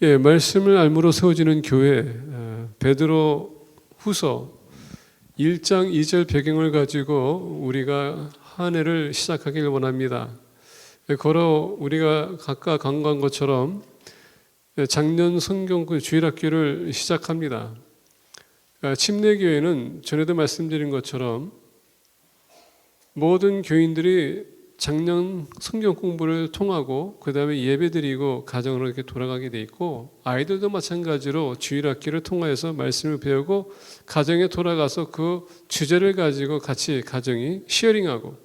예, 말씀을 알므로 세워지는 교회, 베드로 후서 1장 2절 배경을 가지고 우리가 한 해를 시작하길 원합니다. 걸어 우리가 각각 간구한 것처럼 작년 성경 주일학교를 시작합니다. 침례교회는 전에도 말씀드린 것처럼 모든 교인들이 작년 성경 공부를 통하고 그 다음에 예배드리고 가정으로 이렇게 돌아가게 돼 있고, 아이들도 마찬가지로 주일학기를 통하여서 말씀을 배우고 가정에 돌아가서 그 주제를 가지고 같이 가정이 쉐어링하고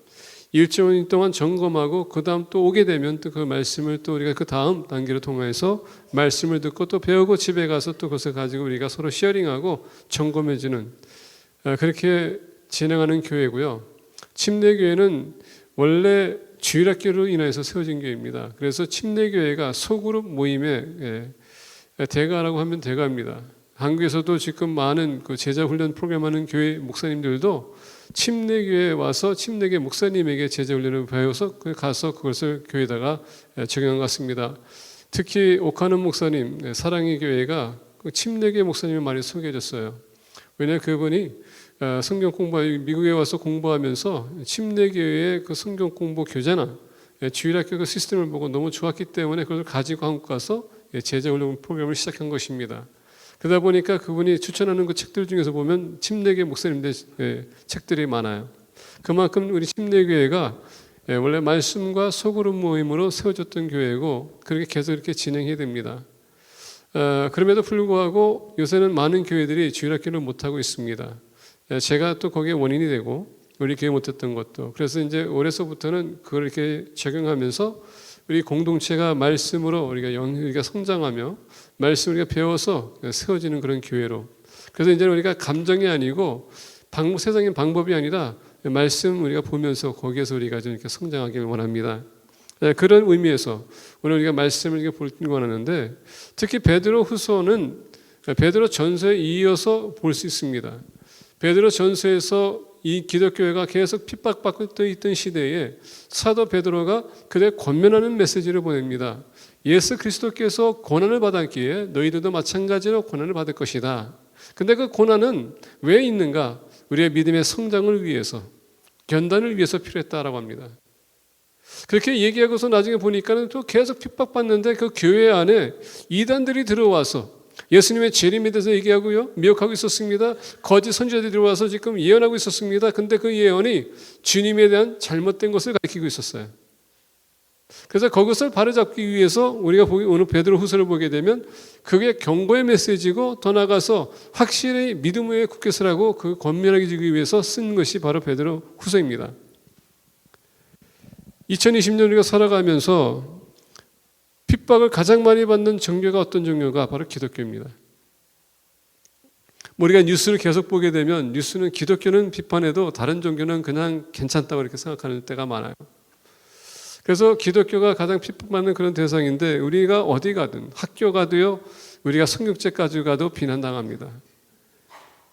일주일 동안 점검하고 그 다음 또 오게 되면 또 그 말씀을 또 우리가 그 다음 단계를 통해서 말씀을 듣고 또 배우고 집에 가서 또 그것을 가지고 우리가 서로 쉐어링하고 점검해주는, 그렇게 진행하는 교회고요. 침례교회는 원래 주일학교로 인해서 세워진 교회입니다. 그래서 침례교회가 소그룹 모임의 대가라고 하면 대가입니다. 한국에서도 지금 많은 그 제자 훈련 프로그램 하는 교회 목사님들도 침례교회에 와서 침례교회 목사님에게 제자 훈련을 배워서 가서 그것을 교회에다가 적용한 것 같습니다. 특히 오카는 목사님 사랑의 교회가 침례교회 목사님을 많이 소개해줬어요. 왜냐하면 그분이 성경 미국에 와서 공부하면서 침례교회의 그 성경 공부 교재나 주일학교 그 시스템을 보고 너무 좋았기 때문에 그걸 가지고 한국 가서 제자 훈련 프로그램을 시작한 것입니다. 그러다 보니까 그분이 추천하는 그 책들 중에서 보면 침례교회 목사님들 책들이 많아요. 그만큼 우리 침례교회가 원래 말씀과 소그룹 모임으로 세워졌던 교회고 그렇게 계속 이렇게 진행해야 됩니다. 그럼에도 불구하고 요새는 많은 교회들이 주일학교를 못하고 있습니다. 제가 또 거기에 원인이 되고 우리 교회 못했던 것도, 그래서 이제 올해서부터는 그걸 이렇게 적용하면서 우리 공동체가 말씀으로 우리가 성장하며 말씀을 우리가 배워서 세워지는 그런 교회로. 그래서 이제 우리가 감정이 아니고 세상의 방법이 아니라 말씀 우리가 보면서 거기에서 우리가 좀 이렇게 성장하기를 원합니다. 그런 의미에서 오늘 우리가 말씀을 이렇게 볼 원하는데, 특히 베드로 후서는 베드로 전서에 이어서 볼 수 있습니다. 베드로 전서에서 이 기독교회가 계속 핍박받고 있던 시대에 사도 베드로가 그들의 권면하는 메시지를 보냅니다. 예수 그리스도께서 고난을 받았기에 너희들도 마찬가지로 고난을 받을 것이다. 근데 그 고난은 왜 있는가? 우리의 믿음의 성장을 위해서, 견단을 위해서 필요했다라고 합니다. 그렇게 얘기하고서 나중에 보니까는 또 계속 핍박받는데 그 교회 안에 이단들이 들어와서 예수님의 재림에 대해서 얘기하고요, 미혹하고 있었습니다. 거짓 선지자들이 들어와서 지금 예언하고 있었습니다. 근데 그 예언이 주님에 대한 잘못된 것을 가리키고 있었어요. 그래서 그것을 바로잡기 위해서 우리가 오늘 베드로 후서를 보게 되면 그게 경고의 메시지고, 더 나아가서 확실히 믿음 위에 굳게 서라고 그 권면하기 주기 위해서 쓴 것이 바로 베드로 후서입니다. 2020년 우리가 살아가면서 핍박을 가장 많이 받는 종교가 어떤 종교가 바로 기독교입니다. 우리가 뉴스를 계속 보게 되면 뉴스는 기독교는 비판해도 다른 종교는 그냥 괜찮다고 이렇게 생각하는 때가 많아요. 그래서 기독교가 가장 핍박받는 그런 대상인데, 우리가 어디 가든 학교 가도요, 우리가 성경책 가지고 가도 비난당합니다.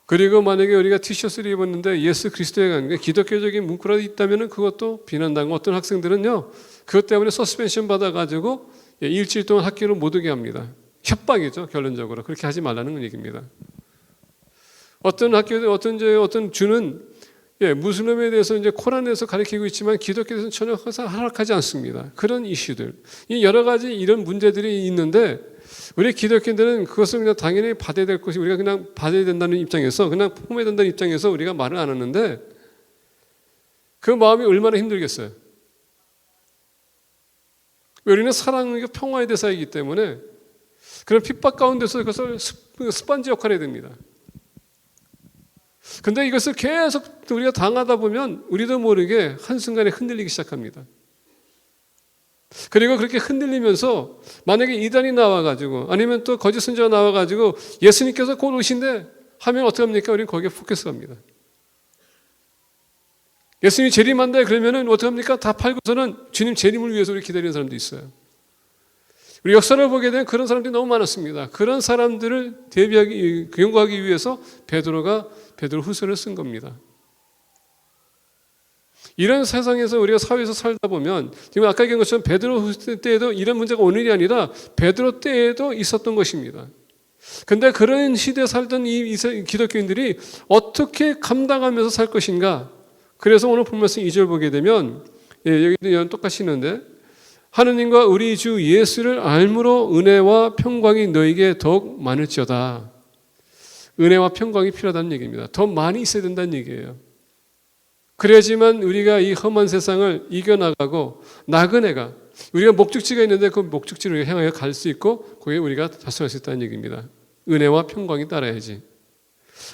그리고 만약에 우리가 티셔츠를 입었는데 예수 그리스도에 관한 기독교적인 문구라도 있다면 그것도 비난당하고, 어떤 학생들은요 그것 때문에 서스펜션 받아가지고 일주일 동안 학교를 못 오게 합니다. 협박이죠, 결론적으로. 그렇게 하지 말라는 얘기입니다. 어떤 학교, 어떤 주는 무슬림에 대해서 이제 코란에서 가르치고 있지만 기독교에서는 전혀 허락하지 않습니다. 그런 이슈들, 이 여러 가지 이런 문제들이 있는데, 우리 기독교인들은 그것을 그냥 당연히 받아야 될 것이, 우리가 그냥 받아야 된다는 입장에서, 그냥 품어야 된다는 입장에서 우리가 말을 안 하는데, 그 마음이 얼마나 힘들겠어요. 우리는 사랑과 평화의 대상이기 때문에 그런 핍박 가운데서 그것을 스펀지 역할을 해야 됩니다. 그런데 이것을 계속 우리가 당하다 보면 우리도 모르게 한순간에 흔들리기 시작합니다. 그리고 그렇게 흔들리면서 만약에 이단이 나와가지고, 아니면 또 거짓 선지자가 나와가지고 예수님께서 곧 오신대 하면 어떻게 합니까? 우리는 거기에 포커스합니다. 예수님이 재림한다 그러면은 어떻게 합니까? 다 팔고서는 주님 재림을 위해서 우리 기다리는 사람도 있어요. 우리 역사를 보게 되면 그런 사람들이 너무 많았습니다. 그런 사람들을 경고하기 위해서 베드로 후서를 쓴 겁니다. 이런 세상에서 우리가 사회에서 살다 보면 지금 아까 얘기한 것처럼 베드로 때에도 이런 문제가 오늘이 아니라 베드로 때에도 있었던 것입니다. 근데 그런 시대에 살던 이 기독교인들이 어떻게 감당하면서 살 것인가? 그래서 오늘 본문에서 2절 보게 되면 여기도 똑같이 있는데 하느님과 우리 주 예수를 알므로 은혜와 평강이 너에게 더욱 많을지어다. 은혜와 평강이 필요하다는 얘기입니다. 더 많이 있어야 된다는 얘기예요. 그래야지만 우리가 이 험한 세상을 이겨나가고 나그네가 우리가 목적지가 있는데 그 목적지를 향하여 갈 수 있고 거기에 우리가 달성할 수 있다는 얘기입니다. 은혜와 평강이 따라야지.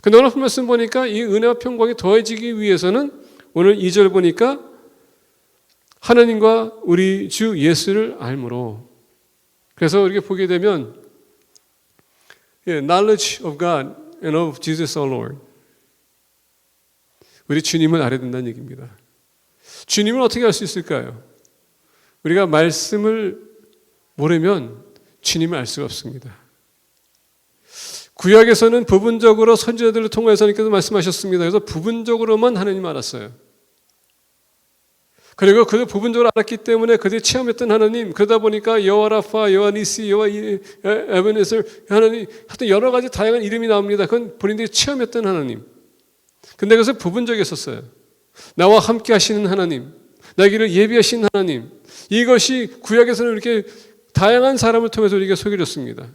근데 오늘 말씀 보니까 이 은혜와 평강이 더해지기 위해서는 오늘 2절 보니까 하나님과 우리 주 예수를 알므로. 그래서 이렇게 보게 되면 knowledge of God and of Jesus our Lord. 우리 주님을 알아야 된다는 얘기입니다. 주님을 어떻게 알 수 있을까요? 우리가 말씀을 모르면 주님을 알 수가 없습니다. 구약에서는 부분적으로 선지자들을 통해서 하나님께서 말씀하셨습니다. 그래서 부분적으로만 하나님 알았어요. 그리고 그들 부분적으로 알았기 때문에 그들이 체험했던 하나님, 그러다 보니까 여호와 라파, 여호와 니시, 여호와 에베네셀, 하나님, 하여튼 여러 가지 다양한 이름이 나옵니다. 그건 본인들이 체험했던 하나님. 근데 그것은 부분적이었어요. 나와 함께 하시는 하나님, 나에게를 예비하신 하나님, 이것이 구약에서는 이렇게 다양한 사람을 통해서 우리에게 소개해줬습니다.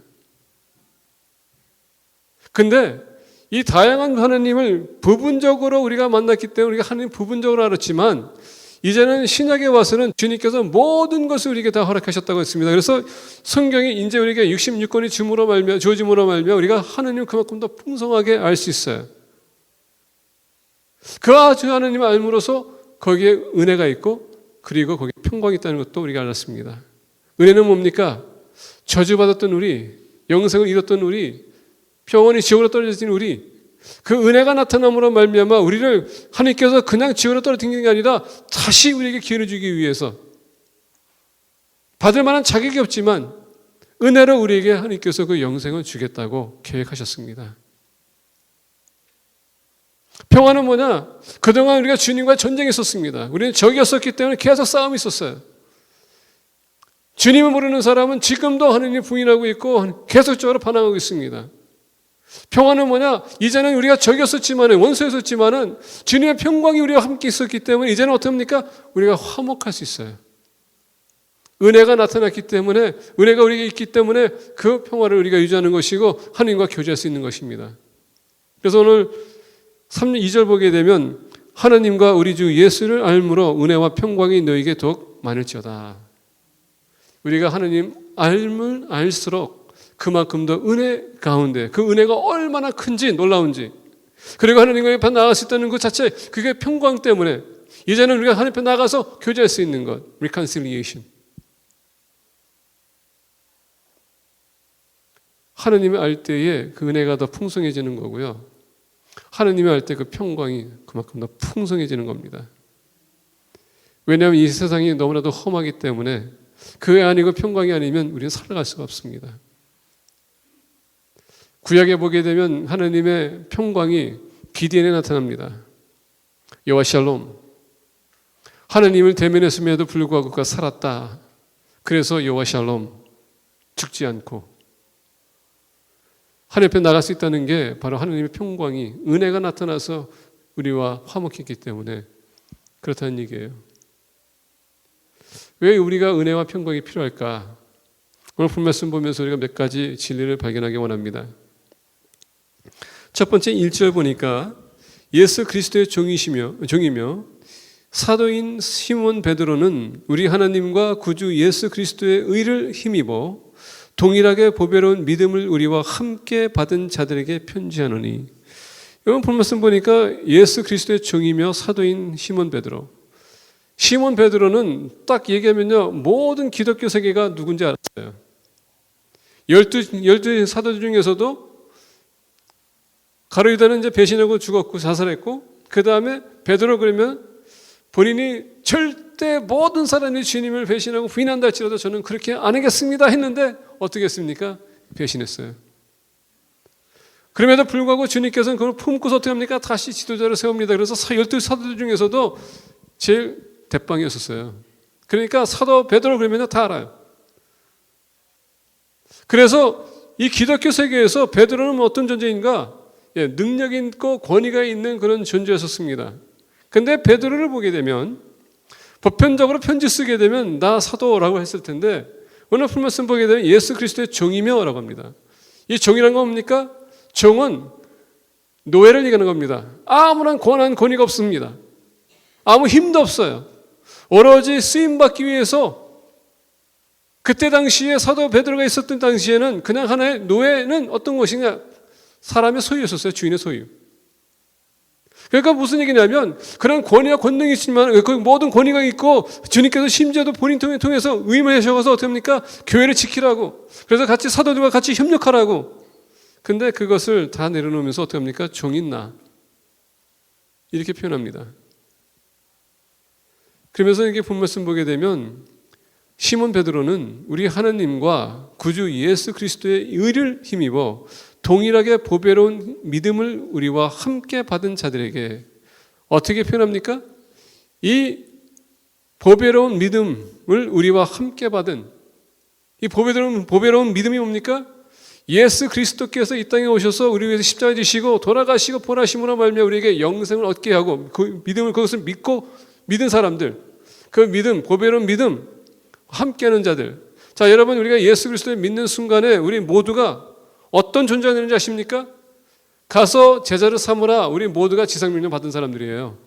근데 이 다양한 하나님을 부분적으로 우리가 만났기 때문에 우리가 하나님 부분적으로 알았지만 이제는 신약에 와서는 주님께서 모든 것을 우리에게 다 허락하셨다고 했습니다. 그래서 성경이 이제 우리에게 66권이 주어짐으로 말미암아 우리가 하나님을 그만큼 더 풍성하게 알 수 있어요. 그 아주 하나님을 알므로써 거기에 은혜가 있고 그리고 거기에 평강이 있다는 것도 우리가 알았습니다. 은혜는 뭡니까? 저주받았던 우리, 영생을 잃었던 우리, 평온이 지옥으로 떨어진 우리, 그 은혜가 나타남으로 말미암아 우리를 하나님께서 그냥 지옥으로 떨어뜨리는 게 아니라 다시 우리에게 기회를 주기 위해서 받을 만한 자격이 없지만 은혜로 우리에게 하나님께서 그 영생을 주겠다고 계획하셨습니다. 평화는 뭐냐? 그동안 우리가 주님과 전쟁이 있었습니다. 우리는 적이었었기 때문에 계속 싸움이 있었어요. 주님을 모르는 사람은 지금도 하나님을 부인하고 있고 계속적으로 반항하고 있습니다. 평화는 뭐냐? 이제는 우리가 적이었었지만 원수였었지만은 주님의 평강이 우리와 함께 있었기 때문에 이제는 어떻습니까? 우리가 화목할 수 있어요. 은혜가 나타났기 때문에 은혜가 우리에게 있기 때문에 그 평화를 우리가 유지하는 것이고 하나님과 교제할 수 있는 것입니다. 그래서 오늘 2절 보게 되면 하나님과 우리 주 예수를 알므로 은혜와 평강이 너에게 더욱 많을지어다. 우리가 하나님 알면 알수록 그만큼 더 은혜 가운데 그 은혜가 얼마나 큰지 놀라운지 그리고 하나님과 옆에 나갈 수 있다는 것 자체 그게 평강 때문에 이제는 우리가 하나님 앞에 나가서 교제할 수 있는 것 reconciliation. 하나님을 알 때에 그 은혜가 더 풍성해지는 거고요. 하나님을 알 때 그 평강이 그만큼 더 풍성해지는 겁니다. 왜냐하면 이 세상이 너무나도 험하기 때문에 그 아니고 평강이 아니면 우리는 살아갈 수가 없습니다. 구약에 보게 되면 하나님의 평강이 기드온에 나타납니다. 여호와 샬롬. 하나님을 대면했음에도 불구하고 그가 살았다. 그래서 여호와 샬롬. 죽지 않고. 하나님 앞에 나갈 수 있다는 게 바로 하나님의 평강이 은혜가 나타나서 우리와 화목했기 때문에 그렇다는 얘기예요. 왜 우리가 은혜와 평강이 필요할까? 오늘 본 말씀 보면서 우리가 몇 가지 진리를 발견하기 원합니다. 첫 번째 1절 보니까 예수 그리스도의 종이며 사도인 시몬 베드로는 우리 하나님과 구주 예수 그리스도의 의를 힘입어 동일하게 보배로운 믿음을 우리와 함께 받은 자들에게 편지하노니. 이번 본 말씀 보니까 예수 그리스도의 종이며 사도인 시몬 베드로. 시몬 베드로는 딱 얘기하면요 모든 기독교 세계가 누군지 알았어요. 12 사도 중에서도 가룟 유다는 이제 배신하고 죽었고 자살했고 그 다음에 베드로 그러면 본인이 절대 모든 사람이 주님을 배신하고 부인한다 할지라도 저는 그렇게 안 하겠습니다 했는데 어떻게 했습니까? 배신했어요. 그럼에도 불구하고 주님께서는 그걸 품고서 어떻게 합니까? 다시 지도자를 세웁니다. 그래서 12 사도들 중에서도 제일 대빵이었었어요. 그러니까 사도 베드로 그러면 다 알아요. 그래서 이 기독교 세계에서 베드로는 어떤 존재인가? 능력 있고 권위가 있는 그런 존재였었습니다. 근데 베드로를 보게 되면 보편적으로 편지 쓰게 되면 나 사도라고 했을 텐데 오늘 말씀 보게 되면 예수 그리스도의 종이며 라고 합니다. 이 종이란 건 뭡니까? 종은 노예를 얘기하는 겁니다. 아무런 권위가 없습니다. 아무 힘도 없어요. 오로지 쓰임받기 위해서 그때 당시에 사도 베드로가 있었던 당시에는 그냥 하나의 노예는 어떤 것이냐? 사람의 소유였었어요. 주인의 소유. 그러니까 무슨 얘기냐면 그런 권위와 권능이 있지만 그 모든 권위가 있고 주님께서 심지어도 본인 통해서 의임을 하셔서 어떻게 합니까? 교회를 지키라고. 그래서 같이 사도들과 같이 협력하라고. 근데 그것을 다 내려놓으면서 어떻게 합니까? 종인 나. 이렇게 표현합니다. 그러면서 이렇게 본 말씀 보게 되면 시몬 베드로는 우리 하나님과 구주 예수 그리스도의 의를 힘입어 동일하게 보배로운 믿음을 우리와 함께 받은 자들에게 어떻게 표현합니까? 이 보배로운 믿음을 우리와 함께 받은 이 보배로운 믿음이 뭡니까? 예수 그리스도께서 이 땅에 오셔서 우리 위해서 십자가에 지시고 돌아가시고 보내심으로 말미암아 우리에게 영생을 얻게 하고 그 믿음을 그것을 믿고 믿은 사람들 그 믿음 보배로운 믿음 함께하는 자들. 자, 여러분 우리가 예수 그리스도를 믿는 순간에 우리 모두가 어떤 존재가 되는지 아십니까? 가서 제자를 삼으라. 우리 모두가 지상명령 받은 사람들이에요.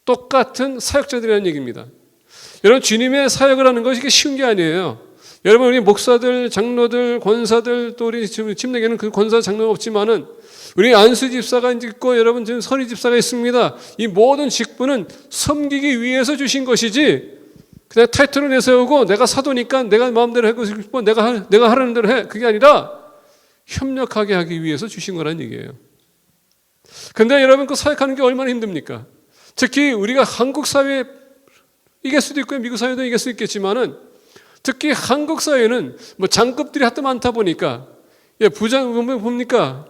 똑같은 사역자들이라는 얘기입니다. 여러분 주님의 사역을 하는 것이 쉬운 게 아니에요. 여러분 우리 목사들, 장로들, 권사들 또 우리 침례교는 그 권사 장로가 없지만은 우리 안수 집사가 있고 여러분 지금 선희 집사가 있습니다. 이 모든 직분은 섬기기 위해서 주신 것이지 그냥 타이틀을 내세우고 내가 사도니까 내가 마음대로 하고 싶어 내가 하라는 대로 해 그게 아니라 협력하게 하기 위해서 주신 거라는 얘기예요. 근데 여러분 그 사역하는 게 얼마나 힘듭니까? 특히 우리가 한국 사회에 이길 수도 있고 미국 사회도 이길 수 있겠지만은 특히 한국 사회는 뭐 장급들이 하도 많다 보니까 부장 보면 뭡니까?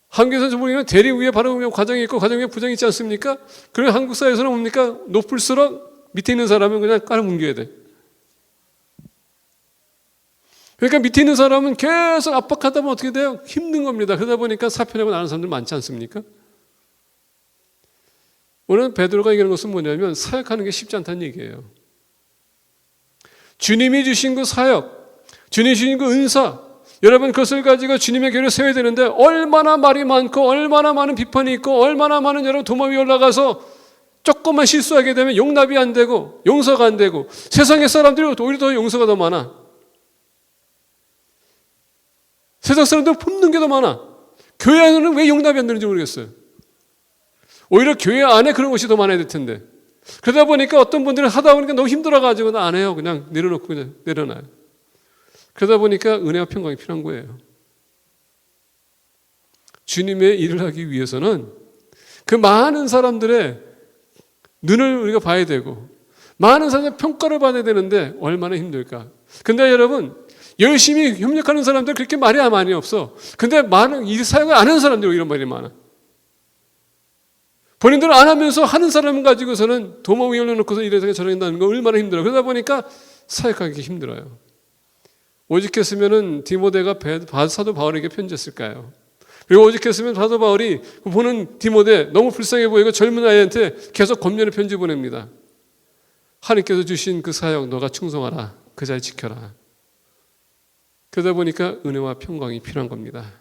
한국에서 보면 대리 위에 바로 과장이 있고 과장 위에 부장이 있지 않습니까? 그리고 한국 사회에서는 뭡니까? 높을수록 밑에 있는 사람은 그냥 깔아뭉겨야 돼. 그러니까 밑에 있는 사람은 계속 압박하다 보면 어떻게 돼요? 힘든 겁니다. 그러다 보니까 사표내고 나는 사람들 많지 않습니까? 오늘 베드로가 얘기하는 것은 뭐냐면 사역하는 게 쉽지 않다는 얘기예요. 주님이 주신 그 사역, 주님이 주신 그 은사, 여러분 그것을 가지고 주님의 교회를 세워야 되는데 얼마나 말이 많고 얼마나 많은 비판이 있고 얼마나 많은 여러분 도마 위에 올라가서 조금만 실수하게 되면 용납이 안 되고 용서가 안 되고 세상의 사람들이 오히려 더 용서가 더 많아. 세상 사람들 품는 게 더 많아. 교회 안에는 왜 용납이 안 되는지 모르겠어요. 오히려 교회 안에 그런 것이 더 많아야 될 텐데. 그러다 보니까 어떤 분들은 하다 보니까 너무 힘들어가지고 나 안 해요. 그냥 내려놓고 그냥 내려놔요. 그러다 보니까 은혜와 평강이 필요한 거예요. 주님의 일을 하기 위해서는 그 많은 사람들의 눈을 우리가 봐야 되고 많은 사람의 평가를 받아야 되는데 얼마나 힘들까. 근데 여러분 열심히 협력하는 사람들 그렇게 말이 많이 없어. 근데 많은 이 사역을 안 하는 사람들이 이런 말이 많아. 본인들은 안 하면서 하는 사람을 가지고서는 도마 위에 올려놓고서 이래서 저래한다는 거 얼마나 힘들어. 그러다 보니까 사역하기 힘들어요. 오직했으면은 디모데가 사도 바울에게 편지했을까요? 그리고 오직했으면 사도 바울이 보는 디모데 너무 불쌍해 보이고 젊은 아이한테 계속 권면의 편지 보냅니다. 하나님께서 주신 그 사역 너가 충성하라. 그 잘 지켜라. 그러다 보니까 은혜와 평강이 필요한 겁니다.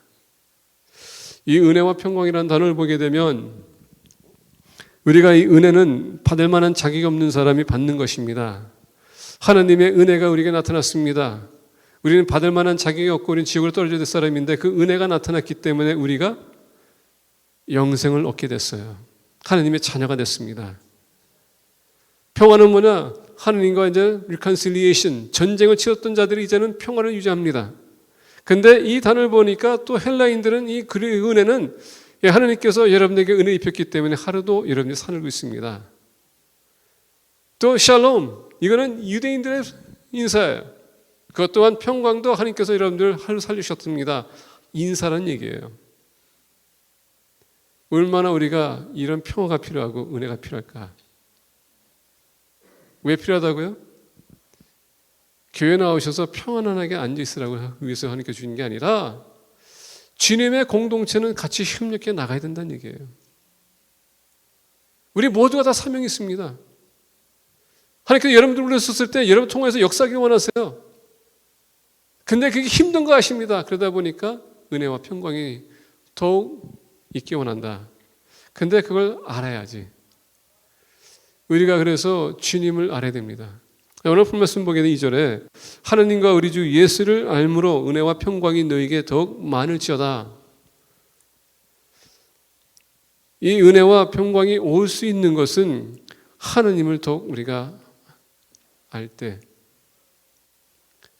이 은혜와 평강이라는 단어를 보게 되면 우리가 이 은혜는 받을 만한 자격이 없는 사람이 받는 것입니다. 하나님의 은혜가 우리에게 나타났습니다. 우리는 받을 만한 자격이 없고 우리는 지옥으로 떨어져야 될 사람인데 그 은혜가 나타났기 때문에 우리가 영생을 얻게 됐어요. 하나님의 자녀가 됐습니다. 평화는 뭐냐? 하나님과 이제 reconciliation, 전쟁을 치렀던 자들이 이제는 평화를 유지합니다. 근데 이 단어를 보니까 또 헬라인들은 이 은혜는 하나님께서 여러분에게 은혜 입혔기 때문에 하루도 여러분이 살고 있습니다. 또 샬롬, 이거는 유대인들의 인사예요. 그것 또한 평강도 하나님께서 여러분들 하루 살리셨습니다. 인사라는 얘기예요. 얼마나 우리가 이런 평화가 필요하고 은혜가 필요할까? 왜 필요하다고요? 교회 나오셔서 평안하게 앉아있으라고 위해서 하나님께 주신 게 아니라 주님의 공동체는 같이 협력해 나가야 된다는 얘기예요. 우리 모두가 다 사명이 있습니다. 하나님께서 여러분들 불렀을 때 여러분 통해서 역사하기 원하세요. 근데 그게 힘든 거 아십니다. 그러다 보니까 은혜와 평강이 더욱 있기 원한다. 근데 그걸 알아야지. 우리가 그래서 주님을 알아야 됩니다. 오늘 본 말씀 보게 된 2절에 하느님과 우리 주 예수를 알므로 은혜와 평강이 너에게 더욱 많을지어다. 이 은혜와 평강이 올 수 있는 것은 하느님을 더욱 우리가 알 때.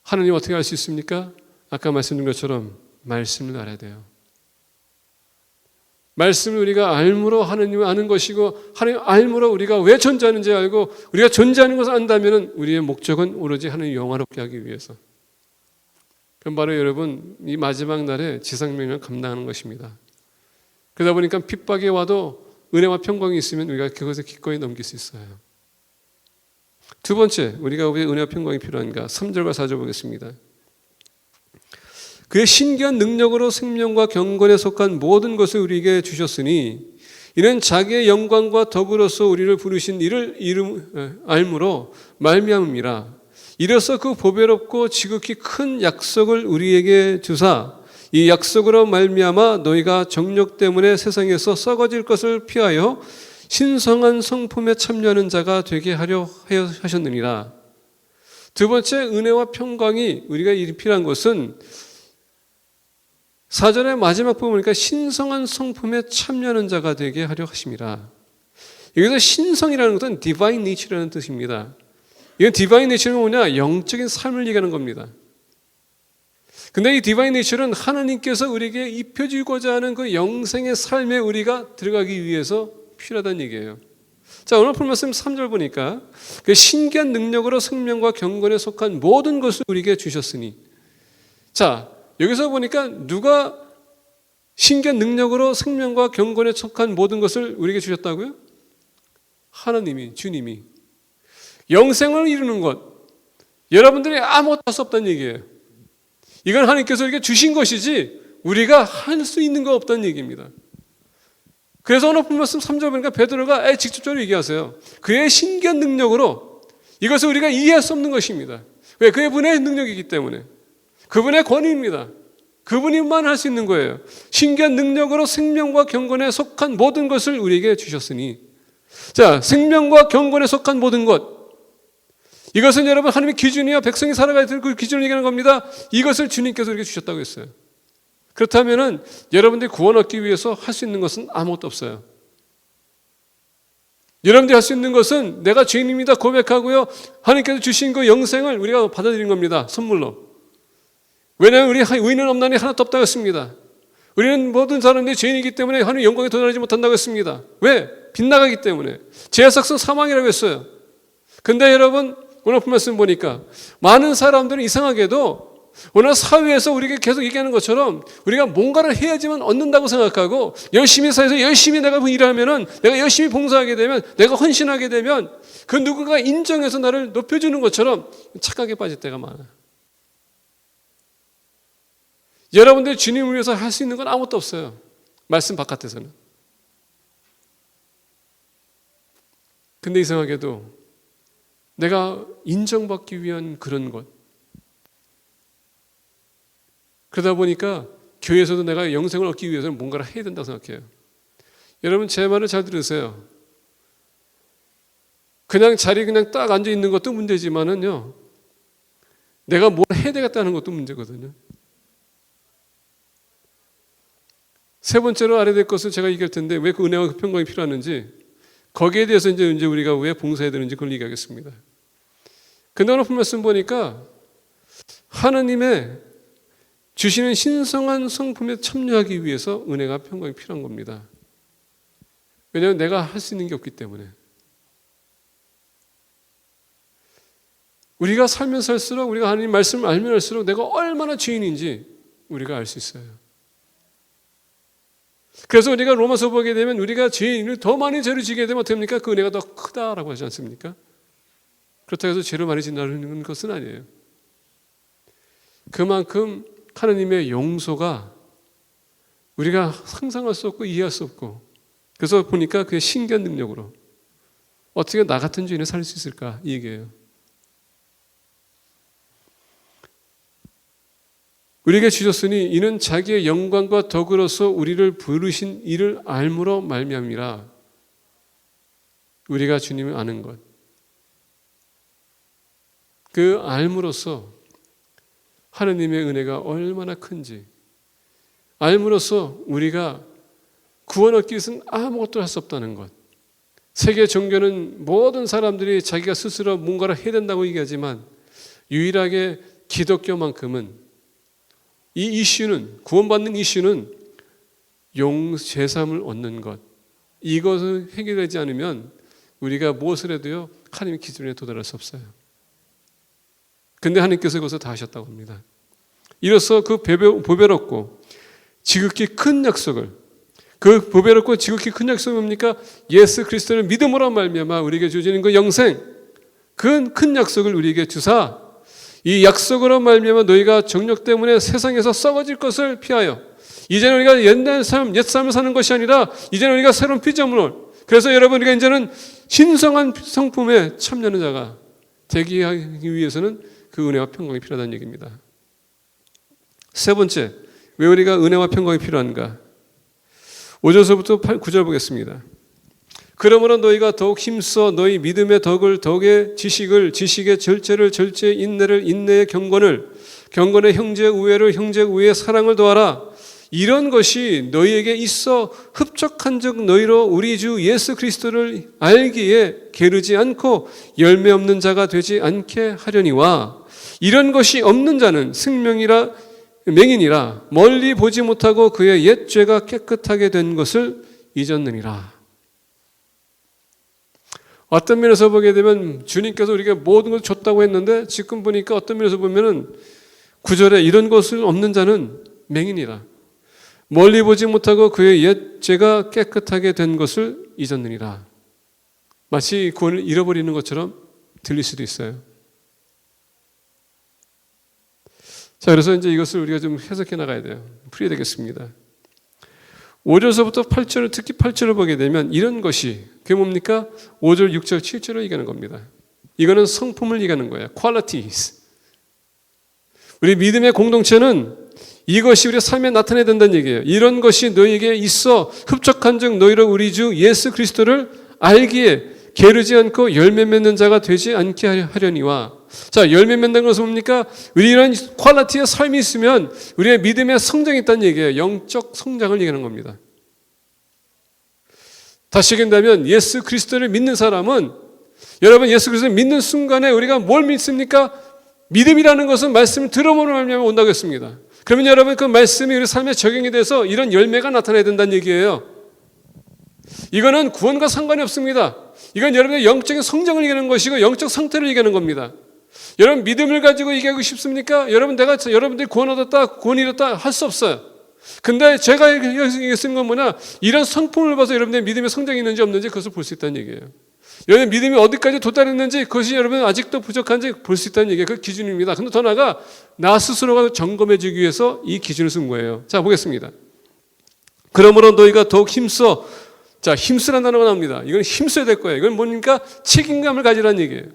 하느님 어떻게 알 수 있습니까? 아까 말씀드린 것처럼 말씀을 알아야 돼요. 말씀을 우리가 알므로 하느님을 아는 것이고 하느님 알므로 우리가 왜 존재하는지 알고 우리가 존재하는 것을 안다면 우리의 목적은 오로지 하느님 영화롭게 하기 위해서. 그럼 바로 여러분 이 마지막 날에 지상명령을 감당하는 것입니다. 그러다 보니까 핍박이 와도 은혜와 평강이 있으면 우리가 그것을 기꺼이 넘길 수 있어요. 두 번째, 우리가 왜 은혜와 평강이 필요한가? 3절과 4절 보겠습니다. 그의 신기한 능력으로 생명과 경건에 속한 모든 것을 우리에게 주셨으니 이는 자기의 영광과 더불어서 우리를 부르신 이를 알므로 말미암음이라. 이로써 그 보배롭고 지극히 큰 약속을 우리에게 주사 이 약속으로 말미암아 너희가 정욕 때문에 세상에서 썩어질 것을 피하여 신성한 성품에 참여하는 자가 되게 하려 하셨느니라. 두 번째, 은혜와 평강이 우리가 필요한 것은 4절의 마지막 부분 보니까 신성한 성품에 참여하는 자가 되게 하려 하심이라. 여기서 신성이라는 것은 divine nature라는 뜻입니다. 이건 divine nature는 뭐냐? 영적인 삶을 얘기하는 겁니다. 근데 이 divine nature는 하나님께서 우리에게 입혀주고자 하는 그 영생의 삶에 우리가 들어가기 위해서 필요하다는 얘기예요. 자, 오늘 본 말씀 3절 보니까 그 신기한 능력으로 생명과 경건에 속한 모든 것을 우리에게 주셨으니. 자, 여기서 보니까 누가 신기한 능력으로 생명과 경건에 속한 모든 것을 우리에게 주셨다고요? 하나님이, 주님이. 영생을 이루는 것. 여러분들이 아무것도 할 수 없다는 얘기예요. 이건 하나님께서 우리에게 주신 것이지 우리가 할 수 있는 거 없다는 얘기입니다. 그래서 오늘 본 말씀 3절 보니까 베드로가 직접적으로 얘기하세요. 그의 신기한 능력으로 이것을 우리가 이해할 수 없는 것입니다. 왜? 그분의 능력이기 때문에. 그분의 권위입니다. 그분이만 할 수 있는 거예요. 신기한 능력으로 생명과 경건에 속한 모든 것을 우리에게 주셨으니. 자, 생명과 경건에 속한 모든 것. 이것은 여러분 하나님의 기준이야. 백성이 살아가야 될 그 기준을 얘기하는 겁니다. 이것을 주님께서 우리에게 주셨다고 했어요. 그렇다면 여러분들이 구원 얻기 위해서 할 수 있는 것은 아무것도 없어요. 여러분들이 할 수 있는 것은 내가 죄인입니다 고백하고요. 하나님께서 주신 그 영생을 우리가 받아들인 겁니다. 선물로. 왜냐하면 우리 의인은 없나니 하나도 없다고 했습니다. 우리는 모든 사람들이 죄인이기 때문에 하나님의 영광에 도달하지 못한다고 했습니다. 왜? 빗나가기 때문에. 죄의 삭은 사망이라고 했어요. 근데 여러분 오늘 말씀 보니까 많은 사람들은 이상하게도 오늘 사회에서 우리가 계속 얘기하는 것처럼 우리가 뭔가를 해야지만 얻는다고 생각하고 열심히 사회에서 열심히 내가 일하면은 내가 열심히 봉사하게 되면 내가 헌신하게 되면 그 누군가 인정해서 나를 높여주는 것처럼 착각에 빠질 때가 많아요. 여러분들 주님을 위해서 할 수 있는 건 아무것도 없어요. 말씀 바깥에서는. 근데 이상하게도 내가 인정받기 위한 그런 것. 그러다 보니까 교회에서도 내가 영생을 얻기 위해서는 뭔가를 해야 된다고 생각해요. 여러분 제 말을 잘 들으세요. 그냥 자리에 그냥 딱 앉아 있는 것도 문제지만은요. 내가 뭘 해야 되겠다는 것도 문제거든요. 세 번째로 알아야 될 것을 제가 얘기할 텐데 왜 그 은혜와 그 평강이 필요하는지 거기에 대해서 이제 우리가 왜 봉사해야 되는지 그걸 얘기하겠습니다. 근데 오늘 말씀 보니까 하나님의 주시는 신성한 성품에 참여하기 위해서 은혜가 평강이 필요한 겁니다. 왜냐하면 내가 할 수 있는 게 없기 때문에. 우리가 살면 살수록 우리가 하나님 말씀을 알면 알수록 내가 얼마나 죄인인지 우리가 알 수 있어요. 그래서 우리가 로마서 보게 되면 우리가 죄인을 더 많이 죄를 지게 되면 어떻게 됩니까? 그 은혜가 더 크다라고 하지 않습니까? 그렇다고 해서 죄를 많이 짓는 것은 아니에요. 그만큼 하나님의 용서가 우리가 상상할 수 없고 이해할 수 없고, 그래서 보니까 그게 신기한 능력으로 어떻게 나 같은 죄인을 살릴 수 있을까, 이 얘기예요. 우리에게 주셨으니 이는 자기의 영광과 덕으로서 우리를 부르신 이를 알므로 말미암이라. 우리가 주님을 아는 것, 그 알므로써 하나님의 은혜가 얼마나 큰지 알므로써 우리가 구원 얻기 위해서는 아무것도 할 수 없다는 것. 세계 종교는 모든 사람들이 자기가 스스로 뭔가를 해야 된다고 얘기하지만 유일하게 기독교만큼은 이 이슈는, 구원받는 이슈는 제삼을 얻는 것, 이것을 해결되지 않으면 우리가 무엇을 해도요 하나님의 기준에 도달할 수 없어요. 근데 하나님께서 그것을 다 하셨다고 합니다. 이로써 그 보배롭고 지극히 큰 약속을, 그 보배롭고 지극히 큰 약속이 뭡니까? 예수 그리스도를 믿음으로 말미암아 우리에게 주시는 그 영생, 그 큰 약속을 우리에게 주사 이 약속으로 말미암아 너희가 정욕 때문에 세상에서 썩어질 것을 피하여 이제는 우리가 옛 삶을 사는 것이 아니라 이제는 우리가 새로운 피조물, 그래서 여러분 우리가 이제는 신성한 성품에 참여하는 자가 되기 위해서는 그 은혜와 평강이 필요하다는 얘기입니다. 세 번째, 왜 우리가 은혜와 평강이 필요한가? 5절서부터 9절 보겠습니다. 그러므로 너희가 더욱 힘써 너희 믿음의 덕을 덕의 지식을, 지식의 절제를, 절제의 인내를, 인내의 경건을, 경건의 형제의 우애를, 형제의 우애의 사랑을 더하라. 이런 것이 너희에게 있어 흡족한 적 너희로 우리 주 예수 그리스도를 알기에 게으르지 않고 열매 없는 자가 되지 않게 하려니와, 이런 것이 없는 자는 승명이라 맹인이라 멀리 보지 못하고 그의 옛 죄가 깨끗하게 된 것을 잊었느니라. 어떤 면에서 보게 되면 주님께서 우리에게 모든 것을 줬다고 했는데 지금 보니까 어떤 면에서 보면은 9절에 이런 것을 없는 자는 맹인이라 멀리 보지 못하고 그의 옛 죄가 깨끗하게 된 것을 잊었느니라. 마치 구원을 잃어버리는 것처럼 들릴 수도 있어요. 자, 그래서 이제 이것을 우리가 좀 해석해 나가야 돼요. 풀어야 되겠습니다. 5절서부터 8절, 특히 8절을 보게 되면 이런 것이, 그게 뭡니까? 5절, 6절, 7절을 얘기하는 겁니다. 이거는 성품을 얘기하는 거예요. qualities. 우리 믿음의 공동체는 이것이 우리 삶에 나타내야 된다는 얘기예요. 이런 것이 너희에게 있어 흡족한 즉 너희로 우리 주 예수 그리스도를 알기에 게으르지 않고 열매 맺는 자가 되지 않게 하려니와. 자, 열매 맺는 것은 뭡니까? 우리 이런 퀄리티의 삶이 있으면 우리의 믿음의 성장이 있다는 얘기예요. 영적 성장을 얘기하는 겁니다. 다시 얘기한다면 예수 그리스도를 믿는 사람은, 여러분 예수 그리스도를 믿는 순간에 우리가 뭘 믿습니까? 믿음이라는 것은 말씀을 들어보면 온다고 했습니다. 그러면 여러분 그 말씀이 우리 삶에 적용이 돼서 이런 열매가 나타나야 된다는 얘기예요. 이거는 구원과 상관이 없습니다. 이건 여러분의 영적인 성장을 얘기하는 것이고 영적 상태를 얘기하는 겁니다. 여러분 믿음을 가지고 얘기하고 싶습니까? 여러분들이 구원 얻었다, 구원 잃었다 할 수 없어요. 근데 제가 얘기했는 건 뭐냐? 이런 성품을 봐서 여러분의 믿음의 성장이 있는지 없는지 그것을 볼 수 있다는 얘기예요. 여러분 믿음이 어디까지 도달했는지 그것이 여러분 아직도 부족한지 볼 수 있다는 얘기예요. 그 기준입니다. 근데 더 나아가 나 스스로가 점검해 주기 위해서 이 기준을 쓴 거예요. 자, 보겠습니다. 그러므로 너희가 더욱 힘써. 자, 힘쓰라는 단어가 나옵니다. 이건 힘써야 될 거예요. 이건 뭡니까? 책임감을 가지라는 얘기예요.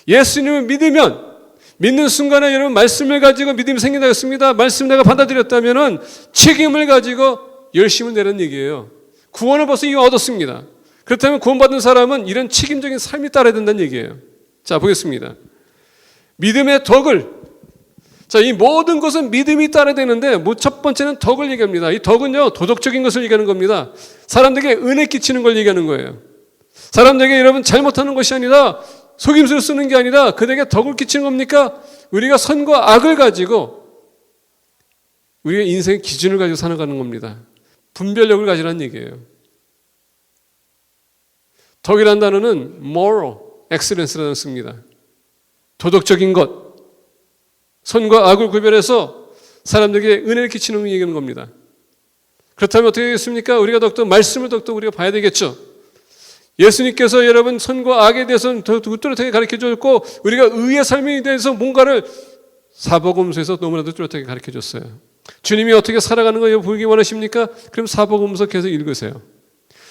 예수님을 믿으면 믿는 순간에 여러분 말씀을 가지고 믿음이 생긴다고 했습니다. 말씀 내가 받아들였다면은 책임을 가지고 열심을 내라는 얘기예요. 구원을 벌써 이미 얻었습니다. 그렇다면 구원받은 사람은 이런 책임적인 삶이 따라야 된다는 얘기예요. 자, 보겠습니다. 믿음의 덕을, 자, 이 모든 것은 믿음이 따라야 되는데 첫 번째는 덕을 얘기합니다. 이 덕은요 도덕적인 것을 얘기하는 겁니다. 사람들에게 은혜 끼치는 걸 얘기하는 거예요. 사람들에게 여러분 잘못하는 것이 아니라 속임수를 쓰는 게 아니라 그들에게 덕을 끼치는 겁니까? 우리가 선과 악을 가지고 우리의 인생의 기준을 가지고 살아가는 겁니다. 분별력을 가지라는 얘기예요. 덕이라는 단어는 moral excellence라는 씁니다. 도덕적인 것, 선과 악을 구별해서 사람들에게 은혜를 끼치는 얘기하는 겁니다. 그렇다면 어떻게 되겠습니까? 우리가 더욱더 말씀을 더욱더 우리가 봐야 되겠죠. 예수님께서 여러분 선과 악에 대해서는 더 뚜렷하게 가르쳐 줬고 우리가 의의 삶에 대해서 뭔가를 사복음서에서 너무나도 뚜렷하게 가르쳐 줬어요. 주님이 어떻게 살아가는 거 보기 원하십니까? 그럼 사복음서 계속 읽으세요.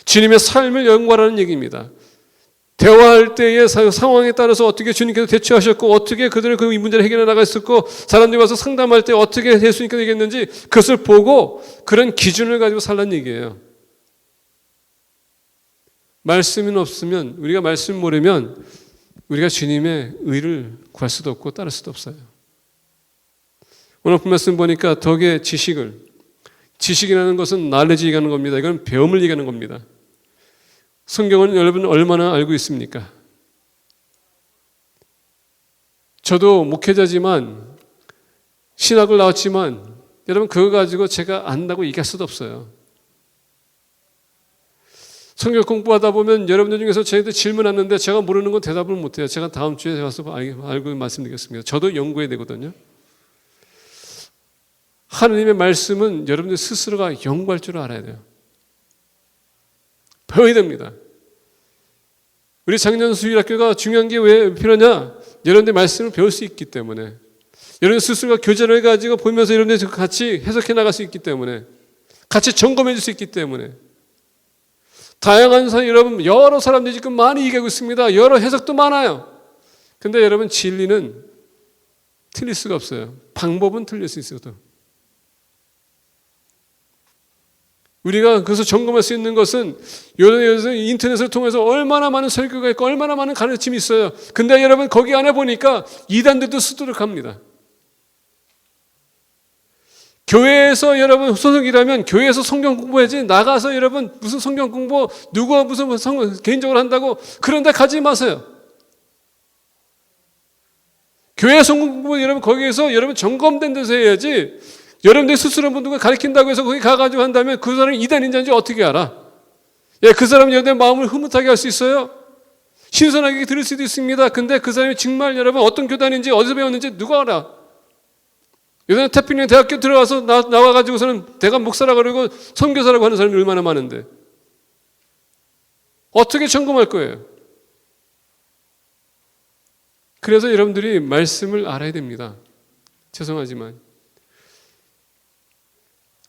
주님의 삶을 연구하라는 얘기입니다. 대화할 때의 상황에 따라서 어떻게 주님께서 대처하셨고 어떻게 그들은 그 문제를 해결해 나갔었고 사람들이 와서 상담할 때 어떻게 예수님께서 얘기했는지 그것을 보고 그런 기준을 가지고 살라는 얘기예요. 말씀이 없으면 우리가 말씀 모르면 우리가 주님의 의를 구할 수도 없고 따를 수도 없어요. 오늘 말씀 보니까 덕의 지식이라는 것은 knowledge 얘기하는 겁니다. 이건 배움을 얘기하는 겁니다. 성경은 여러분 얼마나 알고 있습니까? 저도 목회자지만 신학을 나왔지만 여러분 그거 가지고 제가 안다고 얘기할 수도 없어요. 성경 공부하다 보면 여러분들 중에서 저희한테 질문하는데 제가 모르는 건 대답을 못해요. 제가 다음 주에 와서 알고 말씀드리겠습니다. 저도 연구해야 되거든요. 하느님의 말씀은 여러분들 스스로가 연구할 줄 알아야 돼요. 배워야 됩니다. 우리 작년 수일학교가 중요한 게 왜 필요하냐? 여러분들 말씀을 배울 수 있기 때문에 여러분 스스로가 교제를 해가지고 보면서 여러분들 같이 해석해 나갈 수 있기 때문에 같이 점검해 줄 수 있기 때문에 다양한 사람 여러분 여러 사람들이 지금 많이 얘기하고 있습니다. 여러 해석도 많아요. 근데 여러분 진리는 틀릴 수가 없어요. 방법은 틀릴 수 있어도 우리가 그것을 점검할 수 있는 것은 요즘 인터넷을 통해서 얼마나 많은 설교가 있고 얼마나 많은 가르침이 있어요. 근데 여러분 거기 안에 보니까 이단들도 수두룩합니다. 교회에서 여러분 소속이라면 교회에서 성경 공부해야지 나가서 여러분 무슨 성경 공부 누가 무슨 개인적으로 한다고 그런 데 가지 마세요. 교회 성경 공부 여러분 거기에서 여러분 점검된 데서 해야지 여러분들 스스로 누가 가르친다고 해서 거기 가가지고 한다면 그 사람이 이단인지 어떻게 알아? 예, 그 사람이 여러분의 마음을 흐뭇하게 할 수 있어요? 신선하게 들을 수도 있습니다. 근데 그 사람이 정말 여러분 어떤 교단인지 어디서 배웠는지 누가 알아? 요새는 태평양 대학교 들어가서 나와가지고서는 내가 목사라 그러고 선교사라고 하는 사람이 얼마나 많은데 어떻게 점검할 거예요? 그래서 여러분들이 말씀을 알아야 됩니다. 죄송하지만